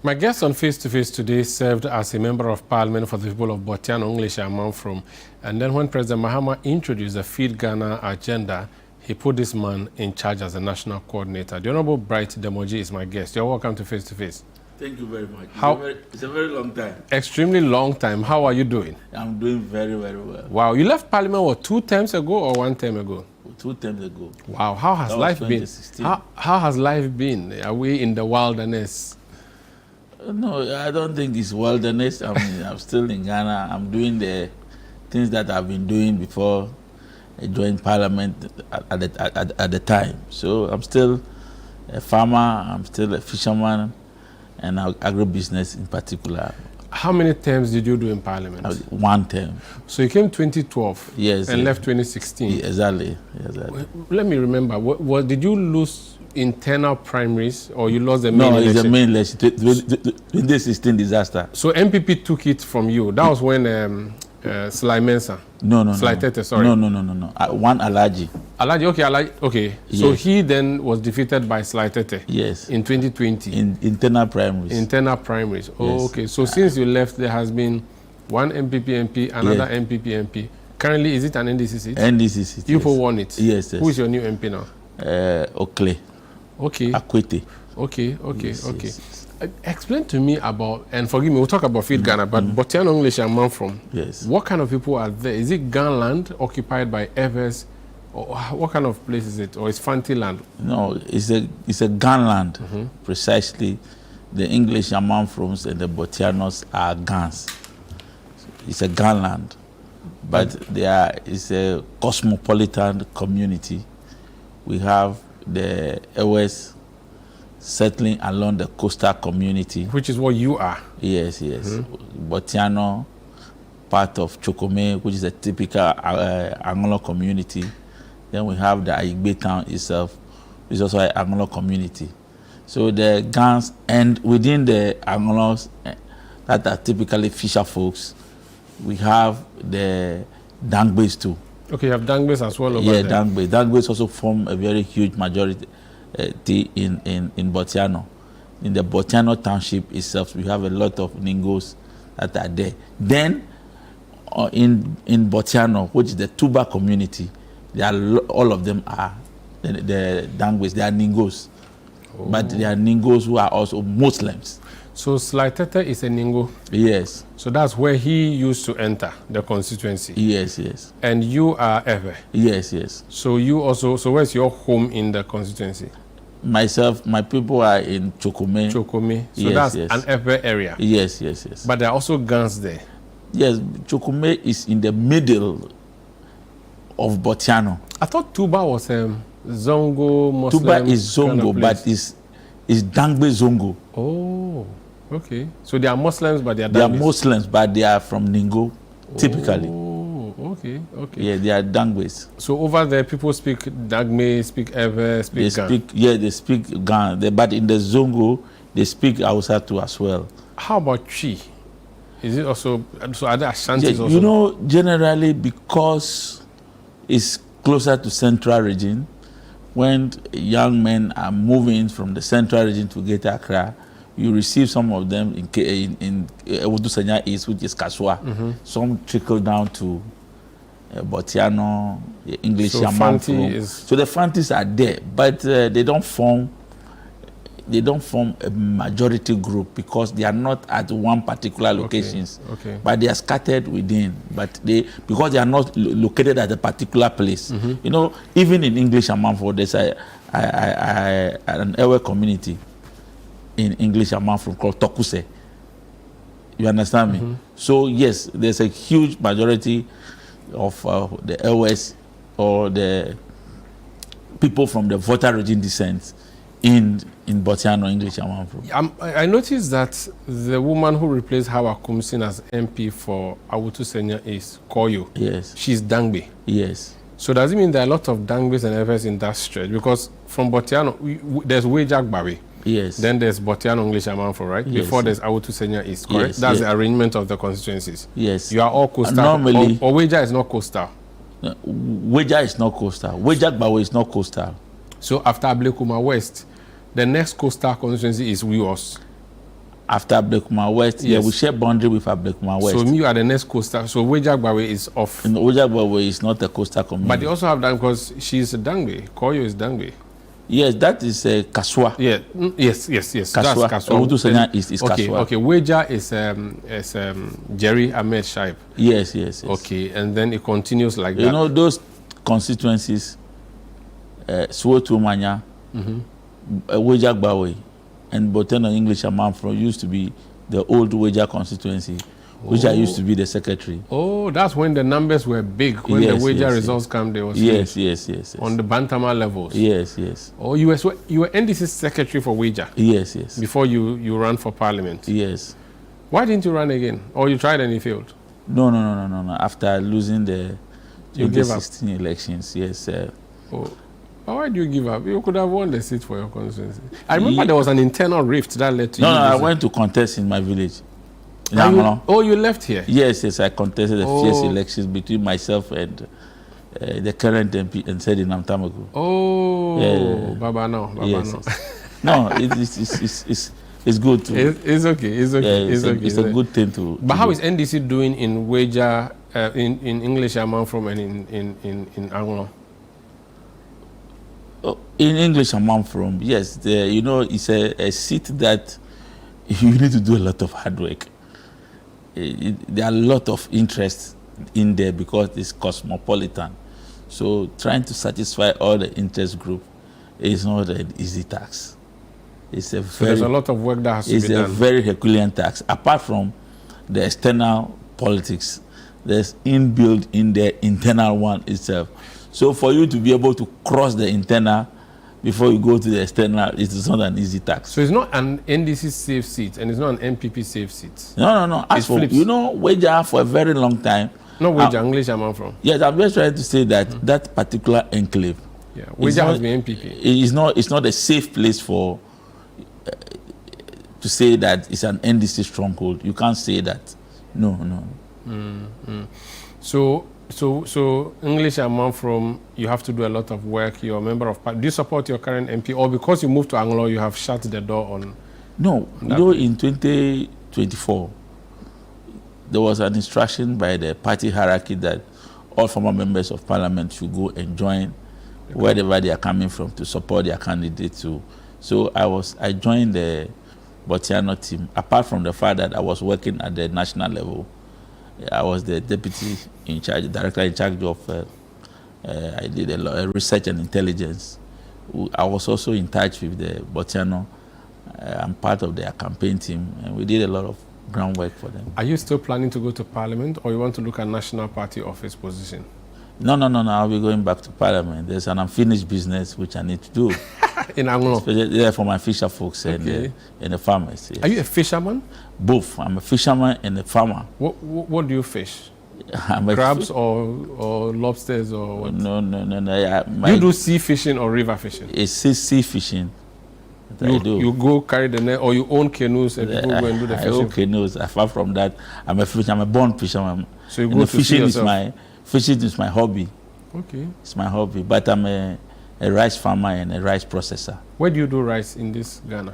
My guest on Face to Face today served as a member of parliament for the people of Botiano, English and Manfrom. And then when President Mahama introduced the Feed Ghana agenda, he put this man in charge as the national coordinator. The Honorable Bright Demordzi is my guest. You're welcome to Face to Face. Thank you very much. It's a very long time. Extremely long time. How are you doing? I'm doing very, very well. Wow. You left parliament, what, 2 terms ago or 1 term ago? 2 terms ago. Wow. How has life been? How has life been? Are we in the wilderness? No, I don't think it's wilderness. I'm still in Ghana. I'm doing the things that I've been doing before I joined parliament at the time. So I'm still a farmer, I'm still a fisherman, and agribusiness in particular. How many terms did you do in parliament? 1 term. So you came 2012 yes, and left 2016? Yeah, exactly. Let me remember. Did you lose internal primaries or you lost the main election? No, it's the main election. 2016 disaster. So MPP took it from you. That was when Sly Mensa. No. Sly Tete, sorry. No. One Alaji. Alaji, okay. Yes. So he then was defeated by Sly Tete. Yes. In 2020. In internal primaries. Internal primaries. Oh, yes. Okay. So since you left, there has been one MPP MP, another MPP MP. Currently, is it an NDC seat? NDC seat. You won it. Yes. Who is your new MP now? Okle. Okay. Akwete. Okay. Yes. Explain to me about, and forgive me, we'll talk about Feed Ghana, but Botiano, English and Manfrom. Yes. What kind of people are there? Is it Ghana land occupied by Evers? Or what kind of place is it? Or is Fanti land? No, it's a Ghana land. Precisely. The English and Manfroms and the Botianos are Gans. It's a Ghana land. But it's a cosmopolitan community. We have the Ewes settling along the coastal community. Which is what you are. Yes. Botiano, part of Chokome, which is a typical Anglo community. Then we have the Aigbe town itself, which is also an Anglo community. So the Gans, and within the Anglos that are typically fisher folks, we have the Dangbes too. Okay, you have Dangbes as well over there. Dangbes also form a very huge majority in Botiano. In the Botiano township itself, we have a lot of Ningos that are there. Then, in Botiano, which is the Tuba community, all of them are the Dangbes, they are Ningos. Oh. But they are Ningos who are also Muslims. So Sly Tete is a Ningo? Yes. So that's where he used to enter the constituency? Yes. And you are Ewe? Yes. So you also, so where's your home in the constituency? Myself, my people are in Chokome. So that's an Ewe area? Yes. But there are also Gans there? Yes, Chokome is in the middle of Botiano. I thought Tuba was Zongo Muslim. Tuba is Zongo, kind of but it's Dangbe Zongo. Oh, okay. So they are Muslims, but they are Dangbes? They are Muslims, but they are from Ningo, typically. Oh, okay. Yeah, they are Dangbes. So over there, people speak Dagme, speak Ewe, speak Gan? They speak Gan. But in the Zongo, they speak Hausa too as well. How about Chi? Is it also, so are there Ashantis also? You know, generally because it's closer to central region, when young men are moving from the central region to Greater Accra, you receive some of them in Ewudu East, which is Kaswa. Some trickle down to Botiano, English and Manfrom. So the Fantis are there, but they don't form a majority group because they are not at one particular locations. Okay. But they are scattered within. But because they are not located at a particular place. You know, even in English and Manfrom, there's an Ewe community in English and Manfrom called Tokuse. You understand me? So yes, there's a huge majority of the Ewes or the people from the Volta region descent in Botiano, English and Manfrom. I noticed that the woman who replaced Hawa Kumsin as MP for Awutu Senya is Koyo. Yes. She's Dangbe. Yes. So does it mean there are a lot of Dangbes and Evers in that stretch? Because from Botiano, there's Wejak Bawe. Yes. Then there's Botiano, English and Manfrom, right? Yes. Before there's Awutu Senya East, correct? Yes. That's the arrangement of the constituencies. Yes. You are all coastal. Normally, or Weja is not coastal. Weja is not coastal. Wejak Bawe is not coastal. So after Ablekuma West, the next coastal constituency is Wios. After Ablekuma West, yes. we share boundary with Ablekuma West. So you are the next coastal. So Wejagbawe is off. And Wejagbawe is not a coastal community. But they also have that because she's a Dangbe. Koyo is Dangbe. Yes, that is Kaswa. Yeah. Yes. Kaswa. That's Kaswa. Senya is okay, Kaswa. Okay. Weja is Jerry Ahmed Shaib. Yes. Okay, and then it continues like that. You know those constituencies, Suotu Manya, Wejagbawe, and Boteno English Amanfro used to be the old Weja constituency, which I used to be the secretary. Oh, that's when the numbers were big. When the Weja results come, they was yes. On the Bantama levels. Yes. Oh, you were NDC secretary for Weja. Yes. Before you ran for parliament. Yes. Why didn't you run again? Or you tried and you failed? No. After losing the 2016 elections, yes. Oh. Why do you give up? You could have won the seat for your constituency. I remember there was an internal rift that led to you. No, I went to contest in my village. You left here? Yes, I contested the fierce elections between myself and the current MP and Sedi Namtamagu. Oh, Baba no. No, it's good to. It's okay. It's a good thing to. But how is NDC doing in Weja, in English Amman from and in Anglo? In English Amman from, yes, it's a seat that you need to do a lot of hard work. There are a lot of interest in there because it's cosmopolitan. So trying to satisfy all the interest group is not an easy task. There's a lot of work that has to be done. It's a very Herculean task. Apart from the external politics, there's inbuilt in the internal one itself. So for you to be able to cross the internal before you go to the external, it is not an easy task. So it's not an NDC safe seat and it's not an MPP safe seat? No. As for, Weja for a very long time. No Weja, English I'm from. Yes, I'm just trying to say that that particular enclave. Yeah, Weja has been MPP. It's not a safe place for to say that it's an NDC stronghold. You can't say that. No. So English Amman from, you have to do a lot of work. You're a member of party. Do you support your current MP, or because you moved to Anglo, you have shut the door on? No. In 2024, there was an instruction by the party hierarchy that all former members of parliament should go and join wherever they are coming from to support their candidate too. So I joined the Botiano team. Apart from the fact that I was working at the national level, I was the deputy in charge, director in charge of, I did a lot of research and intelligence. I was also in touch with the Botiano. I'm part of their campaign team, and we did a lot of groundwork for them. Are you still planning to go to parliament, or you want to look at national party office position? No. I'll be going back to parliament. There's an unfinished business which I need to do. In Anglo? Especially for my fisher folks and the farmers. Yes. Are you a fisherman? Both. I'm a fisherman and a farmer. What do you fish? Crabs or lobsters or what? No. You do sea fishing or river fishing? It's sea fishing. You go carry the net, or you own canoes and people go and do the fishing? I own canoes. Apart from that, I'm a born fisherman. So you go to fishing is my hobby. Okay. It's my hobby. But I'm a rice farmer and a rice processor. Where do you do rice in this Ghana?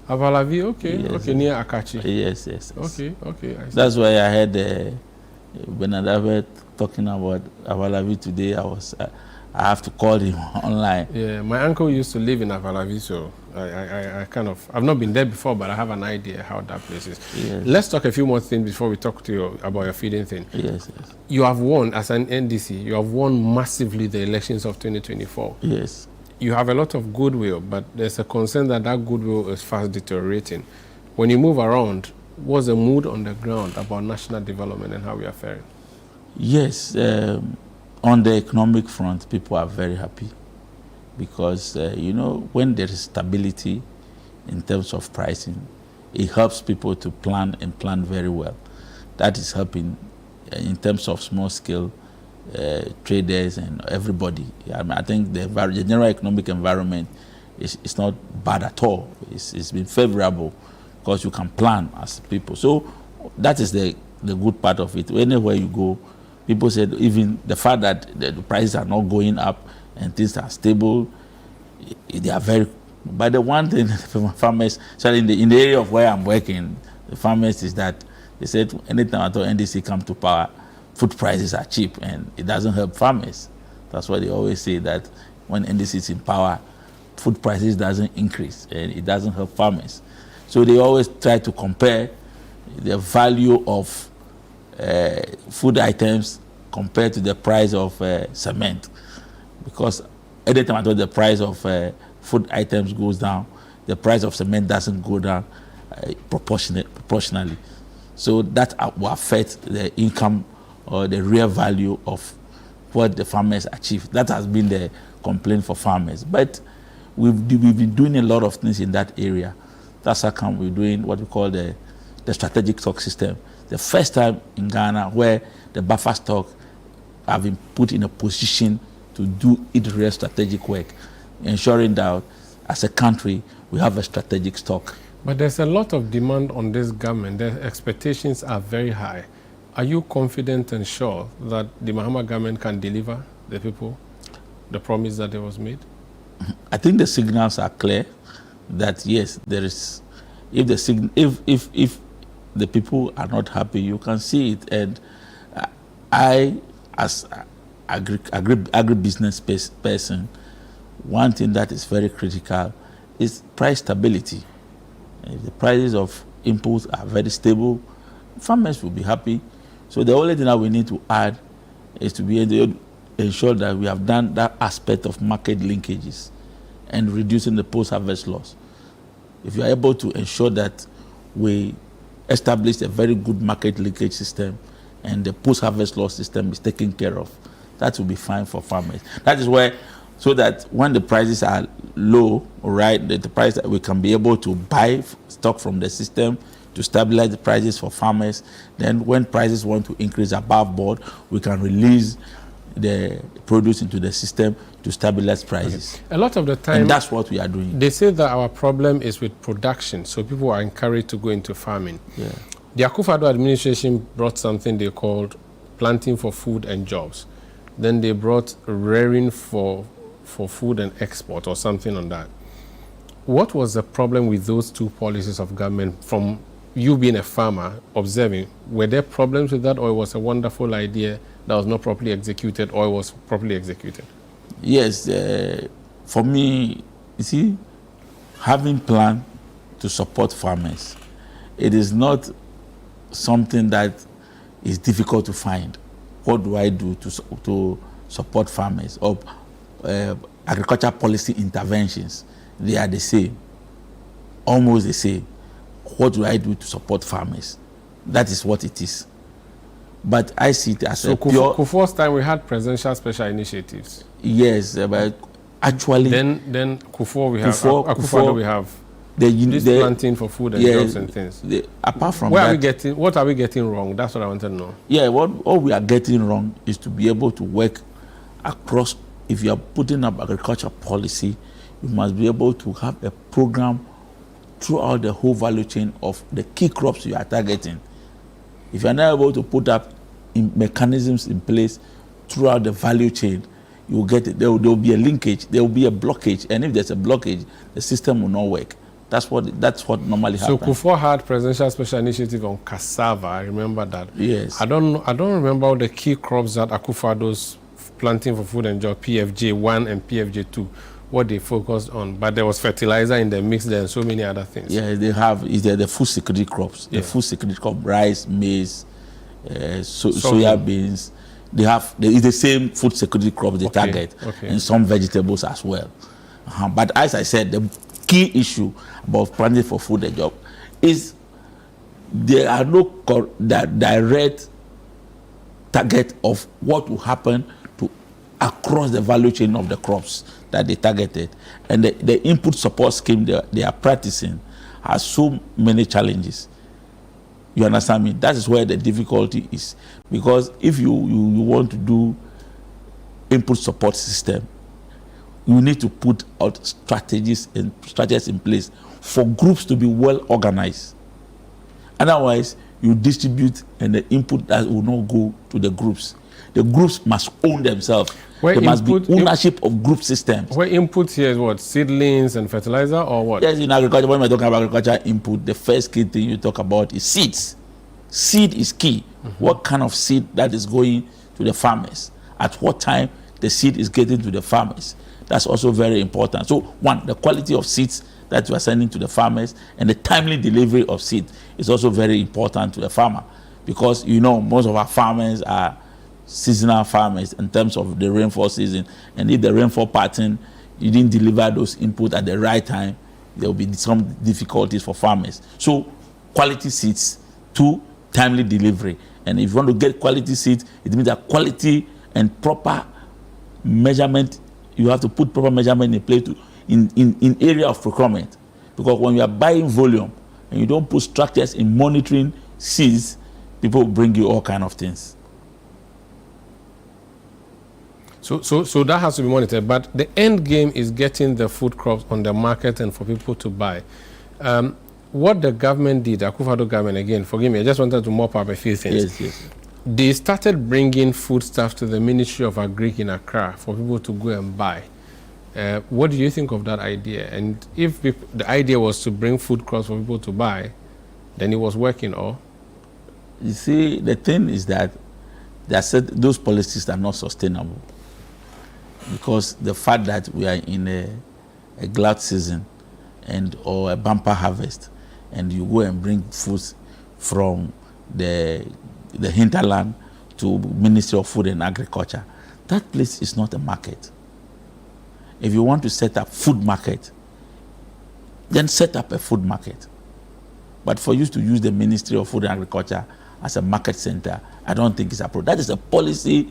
Avalavi, okay. Yes. Okay, near Akachi. Yes. Okay. I see. That's why I heard Benadavet talking about Avalavi today. I have to call him online. Yeah, my uncle used to live in Avalavi, so I've not been there before, but I have an idea how that place is. Yes. Let's talk a few more things before we talk to you about your feeding thing. Yes. You have won, as an NDC, you have won massively the elections of 2024. Yes. You have a lot of goodwill, but there's a concern that goodwill is fast deteriorating. When you move around, what's the mood on the ground about national development and how we are faring? Yes. On the economic front, people are very happy because, when there is stability in terms of pricing, it helps people to plan very well. That is helping in terms of small-scale traders and everybody. I think the general economic environment is not bad at all. It's been favorable because you can plan as people. So that is the good part of it. Anywhere you go, people said even the fact that the prices are not going up and things are stable, they are very But the one thing for farmers, so in the area of where I'm working, the farmers is that they said anytime at all NDC come to power, food prices are cheap and it doesn't help farmers. That's why they always say that when NDC is in power, food prices doesn't increase and it doesn't help farmers. So they always try to compare the value of food items compared to the price of cement, because anytime at all the price of food items goes down, the price of cement doesn't go down proportionally. So that will affect the income or the real value of what the farmers achieve. That has been the complaint for farmers. But we've been doing a lot of things in that area. That's how come we're doing what we call the strategic stock system. The first time in Ghana where the buffer stock have been put in a position to do its real strategic work, ensuring that as a country we have a strategic stock. But there's a lot of demand on this government. The expectations are very high. Are you confident and sure that the Mahama government can deliver the people the promise that was made? I think the signals are clear that yes, there is. If the people are not happy, you can see it. And I, as agribusiness person, one thing that is very critical is price stability. If the prices of inputs are very stable, farmers will be happy. So the only thing that we need to add is to be able to ensure that we have done that aspect of market linkages and reducing the post-harvest loss. If you are able to ensure that we establish a very good market linkage system and the post-harvest loss system is taken care of, that will be fine for farmers. That is where, so that when the prices are low, right, the price that we can be able to buy stock from the system to stabilize the prices for farmers. Then when prices want to increase above board, we can release the produce into the system to stabilize prices. Okay. A lot of the time, and that's what we are doing. They say that our problem is with production, so people are encouraged to go into farming. Yeah. The Akufo-Addo administration brought something they called planting for food and jobs. Then they brought rearing for food and export or something on that. What was the problem with those two policies of government from you being a farmer observing? Were there problems with that, or it was a wonderful idea that was not properly executed, or it was properly executed? Yes, for me, you see, having plan to support farmers, it is not something that is difficult to find. What do I do to support farmers? Or agriculture policy interventions, they are the same, almost the same. What do I do to support farmers? That is what it is. But I see it as a pure... So Kufuor's time we had presidential special initiatives. Yes, but actually... Then Kufuor we have, Akufo-Addo we have this planting for food and jobs and things. Apart from what that... are we getting wrong? That's what I want to know. Yeah, all we are getting wrong is to be able to work across... If you are putting up agriculture policy, you must be able to have a program throughout the whole value chain of the key crops you are targeting. If you are not able to put up mechanisms in place throughout the value chain, you will get it. There will be a linkage, there will be a blockage, and if there's a blockage, the system will not work. That's what normally happens. So Kufuor had presidential special initiative on cassava. I remember that. Yes. I don't remember all the key crops that Akufo-Addo's planting for food and job, PFJ1 and PFJ2, what they focused on. But there was fertilizer in the mix there and so many other things. Yeah, they have the food security crops. Yeah. The food security crop, rice, maize, soya beans. It's the same food security crops they target, and some vegetables as well. But as I said, the key issue about planting for food and job is there are no direct target of what will happen across the value chain of the crops that they targeted. And the input support scheme they are practicing has so many challenges. You understand me? That is where the difficulty is. Because if you want to do input support system, you need to put out strategies in place for groups to be well organized. Otherwise, you distribute and the input that will not go to the groups. The groups must own themselves. Where there must be ownership of group systems. Where input here is what? Seedlings and fertilizer or what? Yes, in agriculture, when we're talking about agricultural input, the first key thing you talk about is seeds. Seed is key. What kind of seed that is going to the farmers? At what time the seed is getting to the farmers? That's also very important. So one, the quality of seeds that you are sending to the farmers and the timely delivery of seed is also very important to the farmer, because you know most of our farmers are seasonal farmers in terms of the rainfall season, and if the rainfall pattern, you didn't deliver those input at the right time, there will be some difficulties for farmers. So quality seeds, two, timely delivery. And if you want to get quality seeds, it means that quality and proper measurement, you have to put proper measurement in place in area of procurement. Because when you are buying volume and you don't put structures in monitoring seeds, people will bring you all kind of things. So that has to be monitored, but the end game is getting the food crops on the market and for people to buy. What the government did, Akufo-Addo government, again, forgive me, I just wanted to mop up a few things. Yes. They started bringing foodstuffs to the Ministry of Agric in Accra for people to go and buy. What do you think of that idea? And if the idea was to bring food crops for people to buy, then it was working, or? You see, the thing is that those policies are not sustainable, because the fact that we are in a glut season or a bumper harvest, and you go and bring foods from the hinterland to Ministry of Food and Agriculture, that place is not a market. If you want to set up food market, then set up a food market. But for you to use the Ministry of Food and Agriculture as a market center, I don't think it's appropriate. That is a policy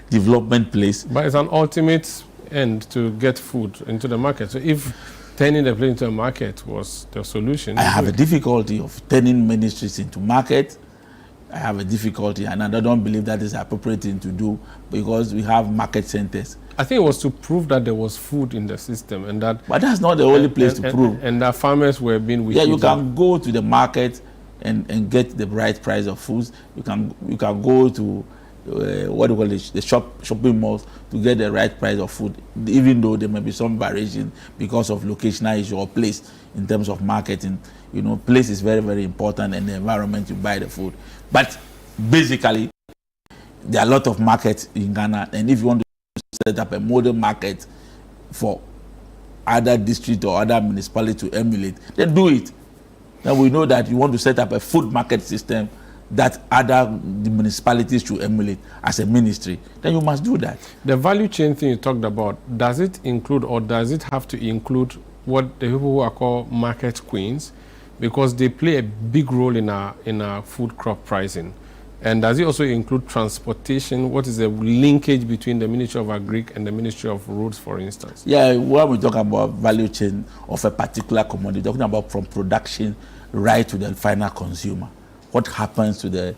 development place. But it's an ultimate end to get food into the market. So if turning the place into a market was the solution, I have a difficulty of turning ministries into market. I have a difficulty, and I don't believe that is the appropriate thing to do, because we have market centers. I think it was to prove that there was food in the system, and that. But that's not the only place to prove. And that farmers were being wicked. Yeah, you can go to the market and get the right price of foods. You can go to what do you call it, the shopping malls, to get the right price of food, even though there may be some variation because of locational issue or place in terms of marketing. You know, place is very, very important, and the environment you buy the food. But basically, there are a lot of markets in Ghana, and if you want to set up a model market for other districts or other municipalities to emulate, then do it. Then we know that you want to set up a food market system that the municipalities should emulate as a ministry, then you must do that. The value chain thing you talked about, does it include, or does it have to include what the people who are called market queens, because they play a big role in our food crop pricing? And does it also include transportation? What is the linkage between the Ministry of Agric and the Ministry of Roads, for instance? Yeah, when we talk about value chain of a particular commodity, talking about from production right to the final consumer. What happens to the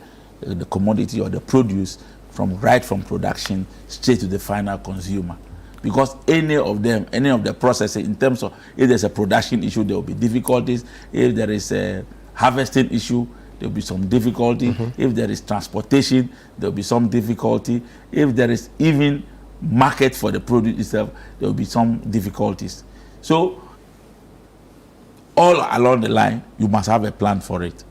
commodity or the produce right from production straight to the final consumer? Because any of the processes, in terms of, if there's a production issue, there will be difficulties. If there is a harvesting issue, there will be some difficulty. If there is transportation, there will be some difficulty. If there is even market for the produce itself, there will be some difficulties. So all along the line, you must have a plan for it.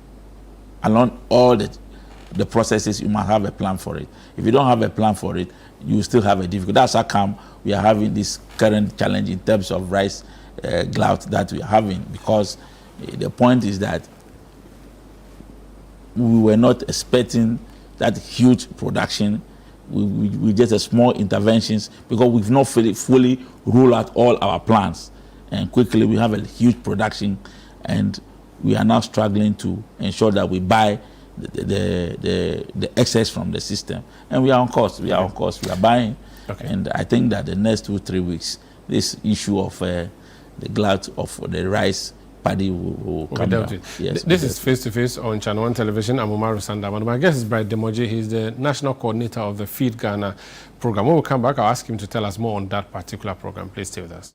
Along all the processes, you must have a plan for it. If you don't have a plan for it, you still have a difficulty. That's how come we are having this current challenge in terms of rice glut that we are having, because the point is that we were not expecting that huge production. We just a small interventions, because we've not fully ruled out all our plans, and quickly we have a huge production, and we are now struggling to ensure that we buy the excess from the system, and we are on course. We are buying, and I think that the next 2-3 weeks, this issue of the glut of the rice paddy will come down. Yes, this is Face to Face on ChannelOne Television. I'm Umaru Sandam. My guest is Demordzi. He's the national coordinator of the Feed Ghana program. When we come back, I'll ask him to tell us more on that particular program. Please stay with us.